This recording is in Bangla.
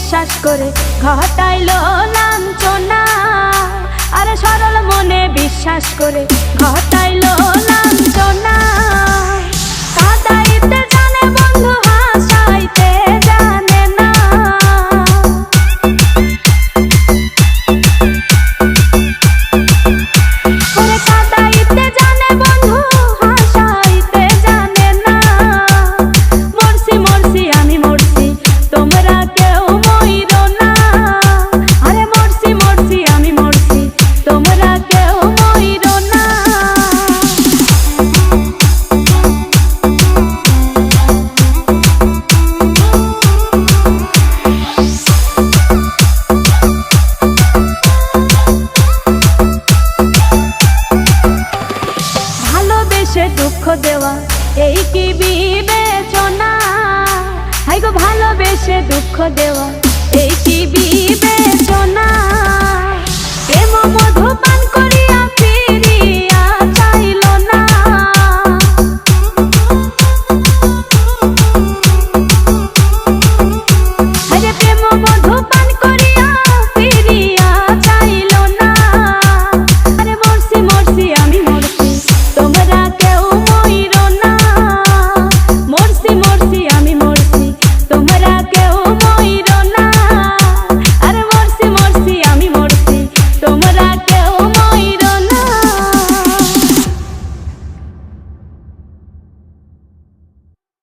বিশ্বাস করে ঘটাইলো লাঞ্ছনা। আরে সরল মনে বিশ্বাস করে ঘটাইলো লাঞ্ছনা। কাঁদাইতে জানে বন্ধু, হাসাইতে জানে না। ওরে কাঁদাইতে জানে বন্ধু, হাসাইতে জানে না। মরছি মরছি আমি মরছি, তোমরা কেউ মইরো না। আরে মরছি মরছি আমি মরছি, তোমরা কেউ মইরো না। ভালোবেসে দুঃখ দেওয়া এই কি বিবেচনা? হাই গো ভালোবেসে দুঃখ দেওয়া এই কি বিবেচনা?